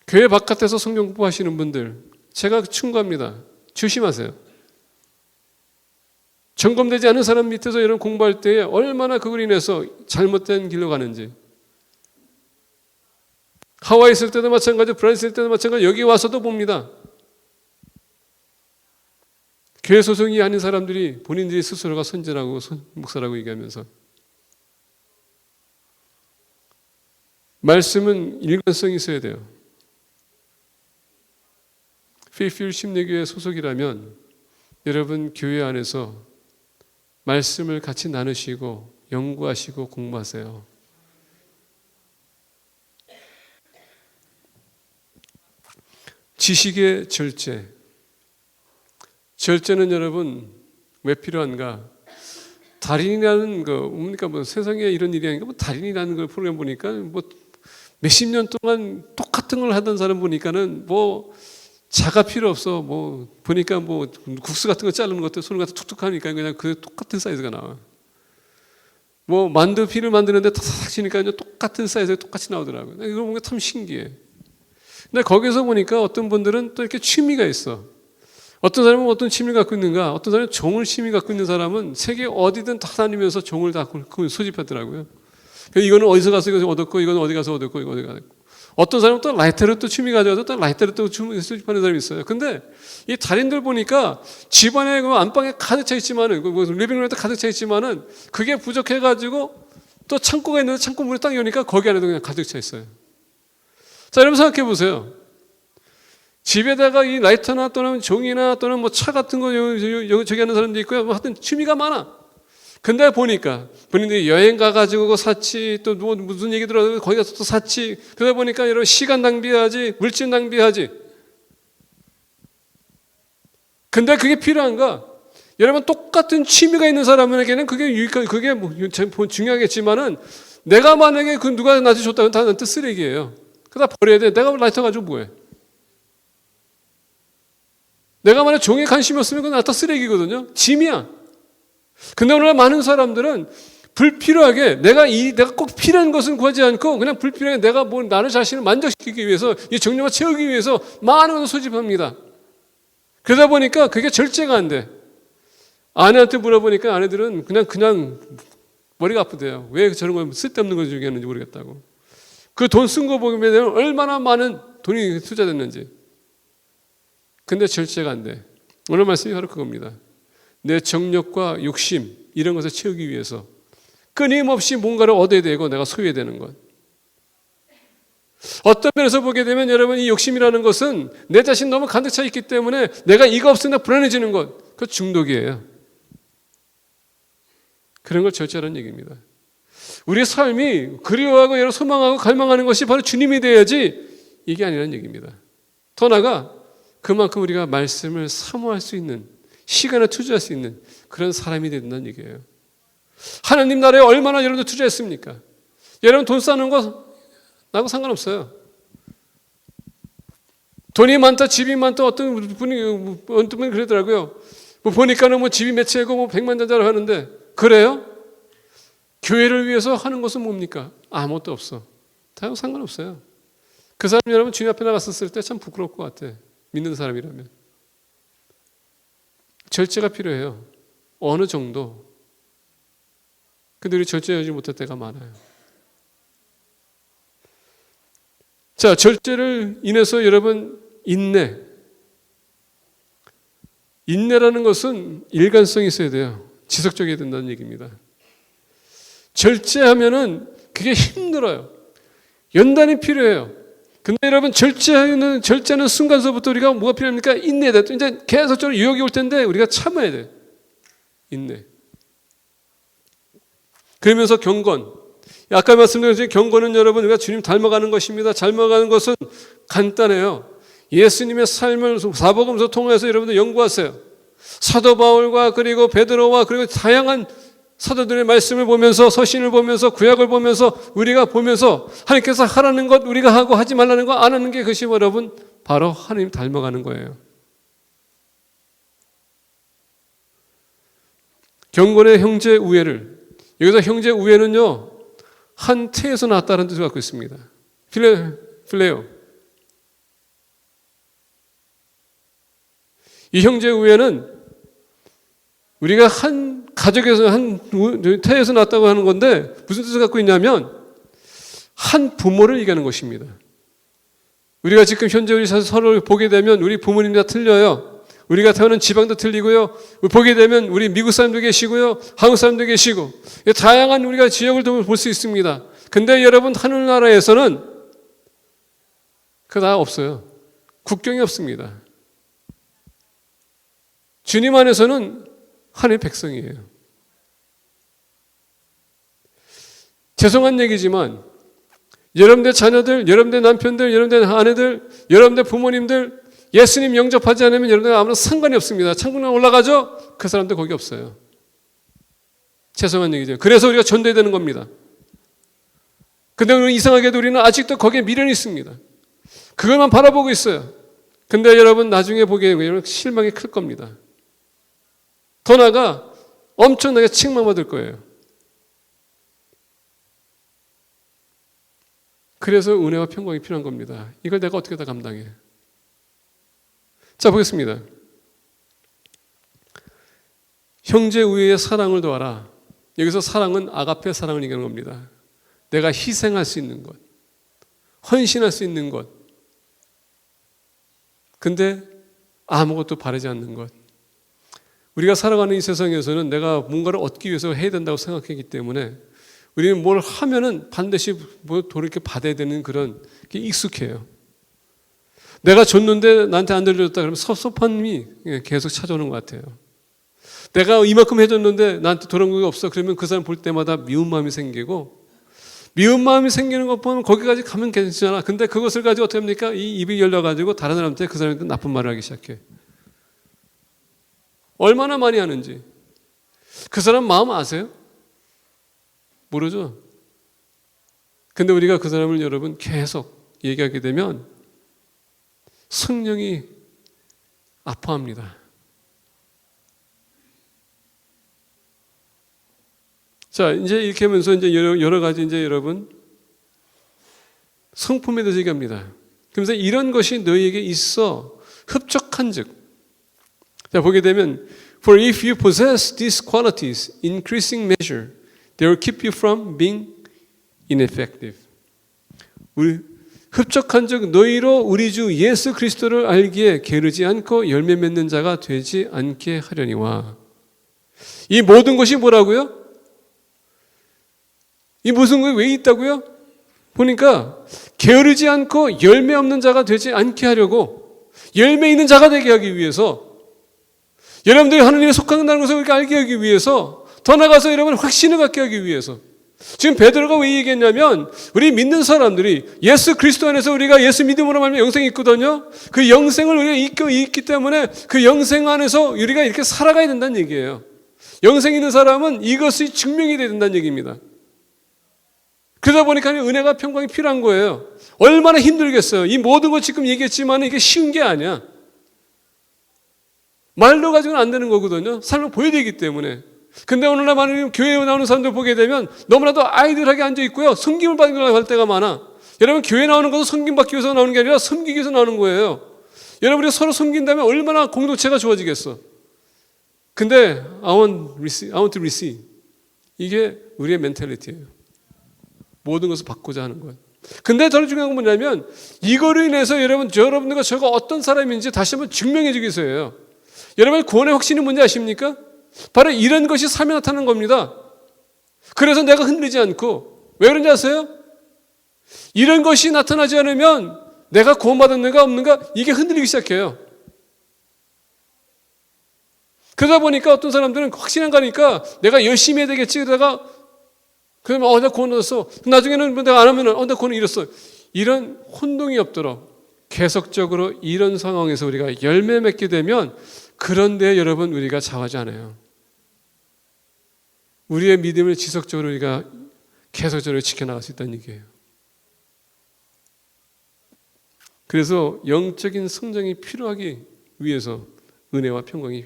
교회 바깥에서 성경 공부하시는 분들 제가 충고합니다. 조심하세요. 점검되지 않은 사람 밑에서 이런 공부할 때에 얼마나 그걸로 인해서 잘못된 길로 가는지 하와이 있을 때도 마찬가지, 브라질 있을 때도 마찬가지, 여기 와서도 봅니다. 교회 소속이 아닌 사람들이 본인들이 스스로가 선지라고 목사라고 얘기하면서 말씀은 일관성이 있어야 돼요. 페이필 심리교회 소속이라면 여러분 교회 안에서 말씀을 같이 나누시고 연구하시고 공부하세요. 지식의 절제. 절제는 여러분 왜 필요한가? 달인이라는 거, 뭡니까? 뭐 세상에 이런 일이 아니니까 뭐 달인이라는 걸 프로그램 보니까 뭐 몇십 년 동안 똑같은 걸 하던 사람 보니까는 뭐 자가 필요 없어. 뭐 보니까 뭐 국수 같은 거 자르는 것도 손을 갖다 툭툭 하니까 그냥 그 똑같은 사이즈가 나와. 뭐 만두피를 만드는데 탁탁 치니까 똑같은 사이즈가 똑같이 나오더라고요. 이거 보니까 참 신기해. 근데 거기서 보니까 어떤 분들은 또 이렇게 취미가 있어. 어떤 사람은 어떤 취미를 갖고 있는가? 어떤 사람은 종을 취미 갖고 있는 사람은 세계 어디든 다 다니면서 종을 다 소집하더라고요. 이거는 어디서 가서 이거 얻었고, 이거는 어디 가서 얻었고, 이거 어디 가서. 어떤 사람은 또 라이터를 또 취미 가져와서 또 라이터를 또 수집하는 사람이 있어요. 근데 이 달인들 보니까 집안에 그 안방에 가득 차 있지만은, 리빙룸에 가득 차 있지만은 그게 부족해가지고 또 창고가 있는데 창고 문을 딱 여니까 거기 안에도 그냥 가득 차 있어요. 자, 여러분 생각해 보세요. 집에다가 이 라이터나 또는 종이나 또는 뭐 차 같은 거 저기 하는 사람도 있고요. 뭐 하여튼 취미가 많아. 근데 보니까 본인들이 여행 가가지고 샀지 또 뭐 무슨 얘기 들어도 거기 가서 또 샀지. 그러다 보니까 여러분 시간 낭비하지, 물질 낭비하지. 근데 그게 필요한가? 여러분 똑같은 취미가 있는 사람에게는 그게 유익한, 그게 뭐 중요하겠지만은 내가 만약에 그 누가 나한테 줬다면 다 나한테 쓰레기예요. 그러다 버려야 돼. 내가 라이터 가지고 뭐해? 내가 만약 종에 관심이 없으면 그건 다 쓰레기거든요. 짐이야. 근데 오늘날 많은 사람들은 불필요하게 내가 꼭 필요한 것은 구하지 않고 그냥 불필요하게 내가 뭐 나를 자신을 만족시키기 위해서 이 정령을 채우기 위해서 많은 것을 소집합니다. 그러다 보니까 그게 절제가 안 돼. 아내한테 물어보니까 아내들은 그냥 머리가 아프대요. 왜 저런 걸 쓸데없는 걸 주겠는지 모르겠다고. 그 돈 쓴 거 보면 얼마나 많은 돈이 투자됐는지. 근데 절제가 안 돼. 오늘 말씀이 바로 그겁니다. 내 정력과 욕심 이런 것을 채우기 위해서 끊임없이 뭔가를 얻어야 되고 내가 소유해야 되는 것. 어떤 면에서 보게 되면 여러분 이 욕심이라는 것은 내 자신 너무 가득 차 있기 때문에 내가 이거 없으면 불안해지는 것. 그 중독이에요. 그런 걸 절제하라는 얘기입니다. 우리의 삶이 그리워하고 여러 소망하고 갈망하는 것이 바로 주님이 돼야지 이게 아니라는 얘기입니다. 더 나아가 그만큼 우리가 말씀을 사모할 수 있는 시간을 투자할 수 있는 그런 사람이 된다는 얘기예요. 하나님 나라에 얼마나 여러분들 투자했습니까? 여러분 돈 쌓는 거 나하고 상관없어요. 돈이 많다 집이 많다 어떤 분이 그러더라고요. 뭐 보니까는 뭐 집이 몇 채고 뭐 100만 자자로 하는데 그래요? 교회를 위해서 하는 것은 뭡니까? 아무것도 없어. 다하고 상관없어요. 그 사람 여러분 주님 앞에 나갔었을 때 참 부끄러울 것 같아. 믿는 사람이라면. 절제가 필요해요. 어느 정도. 근데 우리 절제하지 못할 때가 많아요. 자, 절제를 인해서 여러분 인내라는 것은 일관성이 있어야 돼요. 지속적이어야 된다는 얘기입니다. 절제하면은 그게 힘들어요. 연단이 필요해요. 근데 여러분 절제하는 순간서부터 우리가 뭐가 필요합니까? 인내다. 이제 계속적으로 유혹이 올 텐데 우리가 참아야 돼요. 인내. 그러면서 경건. 아까 말씀드린 경건은 여러분 우리가 주님 닮아가는 것입니다. 닮아가는 것은 간단해요. 예수님의 삶을 사복음서 통해서 여러분들 연구하세요. 사도 바울과 그리고 베드로와 그리고 다양한 사도들의 말씀을 보면서 서신을 보면서 구약을 보면서 우리가 보면서 하나님께서 하라는 것 우리가 하고 하지 말라는 거 안 하는 게 그것이 여러분 바로 하나님 닮아가는 거예요. 경건의 형제 우애를 여기서 형제 우애는요 한 태에서 나왔다는 뜻을 갖고 있습니다. 필레오. 이 형제 우애는 우리가 한 가족에서 한 태에서 났다고 하는 건데 무슨 뜻을 갖고 있냐면 한 부모를 얘기하는 것입니다. 우리가 지금 현재 우리 서로 보게 되면 우리 부모님 다 틀려요. 우리가 태어난 지방도 틀리고요. 보게 되면 우리 미국 사람도 계시고요. 한국 사람도 계시고 다양한 우리가 지역을 볼 수 있습니다. 근데 여러분 하늘나라에서는 그거 다 없어요. 국경이 없습니다. 주님 안에서는 하나님의 백성이에요. 죄송한 얘기지만 여러분들 자녀들, 여러분들 남편들, 여러분들 아내들, 여러분들 부모님들 예수님 영접하지 않으면 여러분들 아무런 상관이 없습니다. 천국에 올라가죠? 그 사람들 거기 없어요. 죄송한 얘기죠. 그래서 우리가 전도해야 되는 겁니다. 근데 이상하게도 우리는 아직도 거기에 미련이 있습니다. 그것만 바라보고 있어요. 근데 여러분 나중에 보기에 실망이 클 겁니다. 더 나아가 엄청나게 책망받을 거예요. 그래서 은혜와 평강이 필요한 겁니다. 이걸 내가 어떻게 다 감당해? 자, 보겠습니다. 형제 우애의 사랑을 도와라. 여기서 사랑은 아가페 사랑을 얘기하는 겁니다. 내가 희생할 수 있는 것, 헌신할 수 있는 것. 근데 아무것도 바라지 않는 것. 우리가 살아가는 이 세상에서는 내가 뭔가를 얻기 위해서 해야 된다고 생각하기 때문에 우리는 뭘 하면은 반드시 뭐 돈을 이렇게 받아야 되는 그런 게 익숙해요. 내가 줬는데 나한테 안 들려줬다 그러면 섭섭함이 계속 찾아오는 것 같아요. 내가 이만큼 해줬는데 나한테 돌아온 게 없어 그러면 그 사람 볼 때마다 미운 마음이 생기고 미운 마음이 생기는 것 보면 거기까지 가면 괜찮아. 근데 그것을 가지고 어떻게 합니까? 이 입이 열려가지고 다른 사람한테 그 사람한테 나쁜 말을 하기 시작해. 얼마나 많이 하는지. 그 사람 마음 아세요? 모르죠? 근데 우리가 그 사람을 여러분 계속 얘기하게 되면 성령이 아파합니다. 자, 이제 이렇게 하면서 이제 여러 가지 이제 여러분 성품에 대해서 얘기합니다. 그러면서 이런 것이 너희에게 있어 흡족한즉. 자, 보게 되면 For if you possess these qualities in increasing measure, they will keep you from being ineffective. 우리 흡족한즉 너희로 우리 주 예수 그리스도를 알기에 게으르지 않고 열매 맺는 자가 되지 않게 하려니와. 이 모든 것이 뭐라고요? 이 모든 것이 왜 있다고요? 보니까 게으르지 않고 열매 없는 자가 되지 않게 하려고, 열매 있는 자가 되게 하기 위해서, 여러분들이 하나님에 속한다는 것을 우리가 알게 하기 위해서, 더 나아가서 여러분 확신을 갖게 하기 위해서. 지금 베드로가 왜 얘기했냐면 우리 믿는 사람들이 예수 그리스도 안에서 우리가 예수 믿음으로 말미암아 영생이 있거든요. 그 영생을 우리가 있기 때문에 그 영생 안에서 우리가 이렇게 살아가야 된다는 얘기예요. 영생 있는 사람은 이것이 증명이 돼야 된다는 얘기입니다. 그러다 보니까 은혜가 평강이 필요한 거예요. 얼마나 힘들겠어요. 이 모든 거 지금 얘기했지만 이게 쉬운 게 아니야. 말로 가지고는 안 되는 거거든요. 삶을 보여야 되기 때문에. 근데 오늘날 많은 교회에 나오는 사람들 보게 되면 너무나도 아이들하게 앉아 있고요. 섬김을 받으려고 할 때가 많아. 여러분 교회 나오는 것은 섬김받기 위해서 나오는 게 아니라 섬기기 위해서 나오는 거예요. 여러분이 서로 섬긴다면 얼마나 공동체가 좋아지겠어. 근데 I want to receive. 이게 우리의 멘탈리티예요. 모든 것을 받고자 하는 거예요. 근데 더 중요한 건 뭐냐면 이거로 인해서 여러분들과 저가 어떤 사람인지 다시 한번 증명해 주기 위해서예요. 여러분 구원의 확신이 뭔지 아십니까? 바로 이런 것이 삶에 나타나는 겁니다. 그래서 내가 흔들리지 않고, 왜 그런지 아세요? 이런 것이 나타나지 않으면 내가 구원받았는가 없는가 이게 흔들리기 시작해요. 그러다 보니까 어떤 사람들은 확신 안 가니까 내가 열심히 해야 되겠지 그러다가 그러면 나 구원 얻었어. 나중에는 내가 안 하면 나 구원 잃었어. 이런 혼동이 없도록 계속적으로 이런 상황에서 우리가 열매 맺게 되면 그런데 여러분 우리가 자화지 않아요. 우리의 믿음을 지속적으로 우리가 계속적으로 지켜나갈 수 있다는 얘기예요. 그래서 영적인 성장이 필요하기 위해서 은혜와 평강이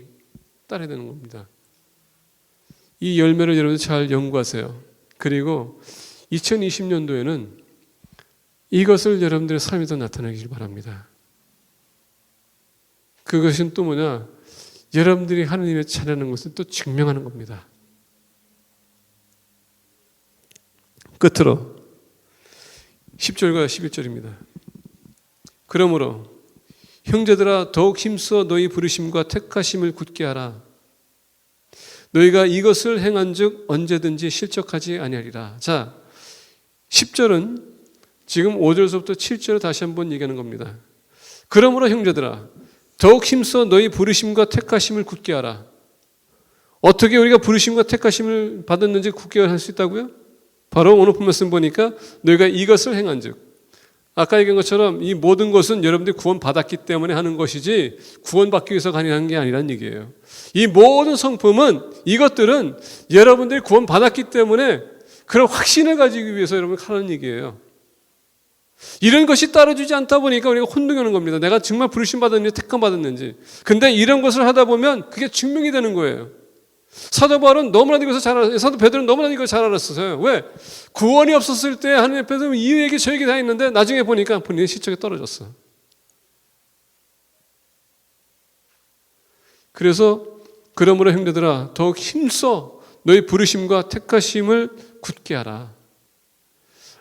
따라야 되는 겁니다. 이 열매를 여러분 잘 연구하세요. 그리고 2020년도에는 이것을 여러분들의 삶에서 나타내길 바랍니다. 그것은 또 뭐냐? 여러분들이 하나님의 차례하는 것을 또 증명하는 겁니다. 끝으로 10절과 11절입니다. 그러므로 형제들아 더욱 힘써 너희 부르심과 택하심을 굳게 하라. 너희가 이것을 행한즉 언제든지 실족하지 아니하리라. 자, 10절은 지금 5절부터 7절을 다시 한번 얘기하는 겁니다. 그러므로 형제들아 더욱 힘써 너희 부르심과 택하심을 굳게 하라. 어떻게 우리가 부르심과 택하심을 받았는지 굳게 할 수 있다고요? 바로 오늘 말씀 보니까 너희가 이것을 행한즉, 아까 얘기한 것처럼 이 모든 것은 여러분들이 구원받았기 때문에 하는 것이지 구원받기 위해서 가능한 게 아니라는 얘기예요. 이 모든 성품은, 이것들은 여러분들이 구원받았기 때문에 그런 확신을 가지기 위해서 여러분 하는 얘기예요. 이런 것이 따라주지 않다 보니까 우리가 혼동이 오는 겁니다. 내가 정말 부르심 받았는지 택함 받았는지. 근데 이런 것을 하다 보면 그게 증명이 되는 거예요. 사도 바울은 너무나도 이것을 잘 알았어요. 사도 베드로는 너무나도 이걸 잘 알았어요. 왜? 구원이 없었을 때 하나님 앞에서 이에게 저에게 다 있는데 나중에 보니까 본인의 실적이 떨어졌어. 그래서 그러므로 형제들아 더욱 힘써 너희 부르심과 택하심을 굳게 하라.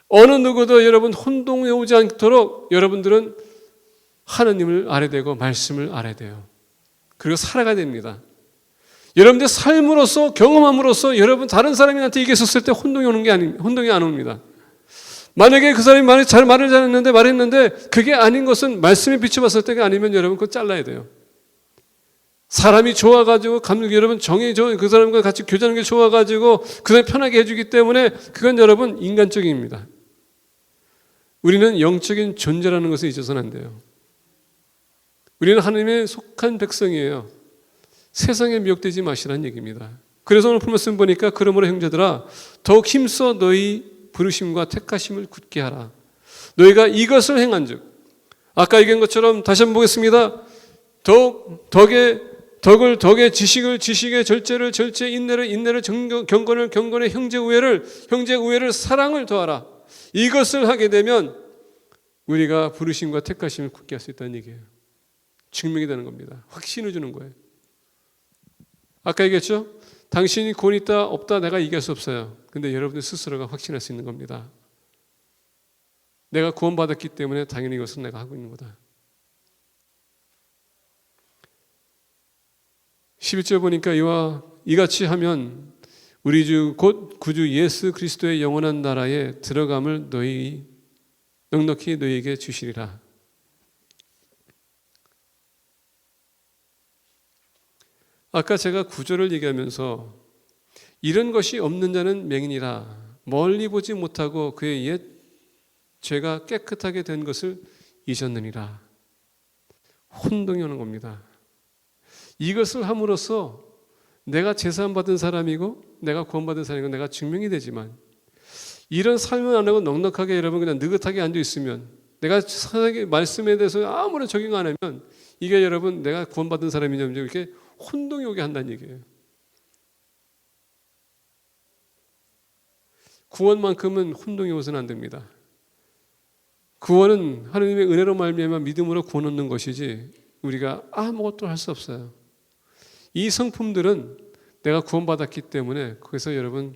어느 누구도 여러분 혼동해 오지 않도록 여러분들은 하나님을 알아야 되고 말씀을 알아야 돼요. 그리고 살아가야 됩니다. 여러분들 삶으로서 경험함으로써 여러분 다른 사람한테 얘기했을 때 혼동이 오는 게 혼동이 안 옵니다. 만약에 그 사람이 말을 잘했는데 말했는데 그게 아닌 것은 말씀에 비춰봤을 때가 아니면 여러분 그거 잘라야 돼요. 사람이 좋아가지고 여러분 그 사람과 같이 교제하는 게 좋아가지고 그 사람이 편하게 해주기 때문에 그건 여러분 인간적입니다. 우리는 영적인 존재라는 것을 잊어서는 안 돼요. 우리는 하나님의 속한 백성이에요. 세상에 미혹되지 마시라는 얘기입니다. 그래서 오늘 말씀 보니까 그러므로 형제들아 더욱 힘써 너희 부르심과 택하심을 굳게 하라. 너희가 이것을 행한즉, 아까 얘기한 것처럼 다시 한번 보겠습니다. 덕의 지식의 절제를 인내를 경건의 형제 우애를 사랑을 더하라. 이것을 하게 되면 우리가 부르심과 택하심을 굳게 할 수 있다는 얘기예요. 증명이 되는 겁니다. 확신을 주는 거예요. 아까 얘기했죠? 당신이 구원 있다 없다 내가 얘기할 수 없어요. 근데 여러분들 스스로가 확신할 수 있는 겁니다. 내가 구원받았기 때문에 당연히 이것은 내가 하고 있는 거다. 11절 보니까 이같이 하면 우리 주 곧 구주 예수 그리스도의 영원한 나라에 들어감을 넉넉히 너희에게 주시리라. 아까 제가 구절을 얘기하면서 이런 것이 없는 자는 맹인이라 멀리 보지 못하고 그의 옛 죄가 깨끗하게 된 것을 잊었느니라. 혼동이 오는 겁니다. 이것을 함으로써 내가 제사함받은 사람이고 내가 구원받은 사람이고 내가 증명이 되지만 이런 삶을 안 하고 넉넉하게 여러분 그냥 느긋하게 앉아있으면 내가 말씀에 대해서 아무런 적용 안 하면 이게 여러분 내가 구원받은 사람이냐 이렇게 혼동이 오게 한다는 얘기예요. 구원만큼은 혼동이 오서는 안 됩니다. 구원은 하나님의 은혜로 말미암아 믿음으로 구원 얻는 것이지 우리가 아무것도 할 수 없어요. 이 성품들은 내가 구원받았기 때문에 거기서 여러분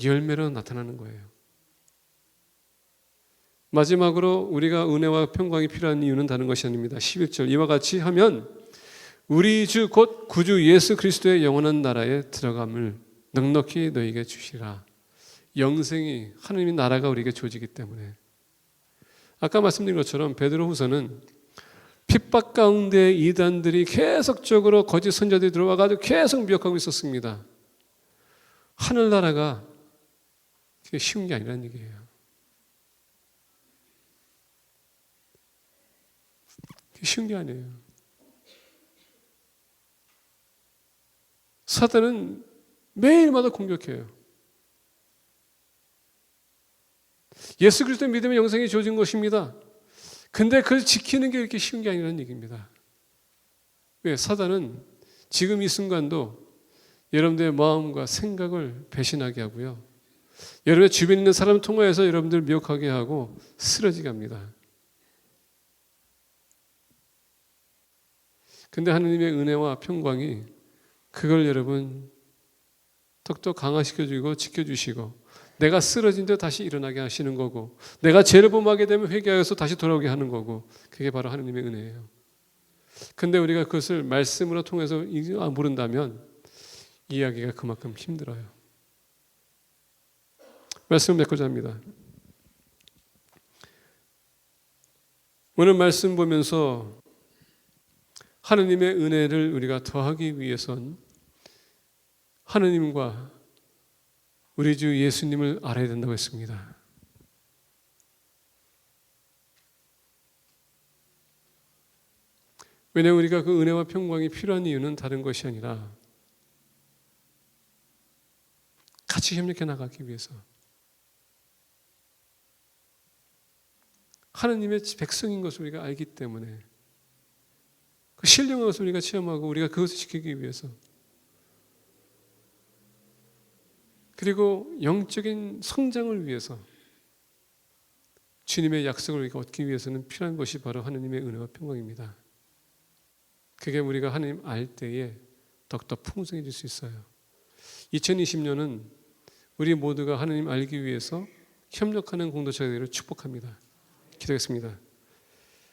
열매로 나타나는 거예요. 마지막으로 우리가 은혜와 평강이 필요한 이유는 다른 것이 아닙니다. 11절 이와 같이 하면 우리 주 곧 구주 예수 그리스도의 영원한 나라에 들어감을 넉넉히 너희에게 주시라. 영생이 하나님의 나라가 우리에게 주어지기 때문에 아까 말씀드린 것처럼 베드로후서는 핍박 가운데 이단들이 계속적으로 거짓 선자들이 들어와가지고 계속 미혹하고 있었습니다. 하늘나라가 쉬운 게 아니라는 얘기예요. 쉬운 게 아니에요. 사단은 매일마다 공격해요. 예수 그리스도의 믿음의 영생이 주어진 것입니다. 근데 그걸 지키는 게 이렇게 쉬운 게 아니라는 얘기입니다. 왜? 사단은 지금 이 순간도 여러분들의 마음과 생각을 배신하게 하고요. 여러분의 주변에 있는 사람을 통하여서 여러분들을 미혹하게 하고 쓰러지게 합니다. 근데 하나님의 은혜와 평강이 그걸 여러분 턱턱 강화시켜주고 지켜주시고 내가 쓰러진 데 다시 일어나게 하시는 거고 내가 죄를 범하게 되면 회개하여서 다시 돌아오게 하는 거고 그게 바로 하나님의 은혜예요. 근데 우리가 그것을 말씀으로 통해서 모른다면 이해하기가 그만큼 힘들어요. 말씀을 맺고자 합니다. 오늘 말씀 보면서 하나님의 은혜를 우리가 더하기 위해선 하나님과 우리 주 예수님을 알아야 된다고 했습니다. 왜냐하면 우리가 그 은혜와 평강이 필요한 이유는 다른 것이 아니라 같이 협력해 나가기 위해서 하나님의 백성인 것을 우리가 알기 때문에 그 신령한 것을 우리가 체험하고 우리가 그것을 지키기 위해서 그리고 영적인 성장을 위해서 주님의 약속을 우리가 얻기 위해서는 필요한 것이 바로 하나님의 은혜와 평강입니다. 그게 우리가 하나님 알 때에 더욱더 풍성해질 수 있어요. 2020년은 우리 모두가 하나님 알기 위해서 협력하는 공동체가 되기를 축복합니다. 기도하겠습니다.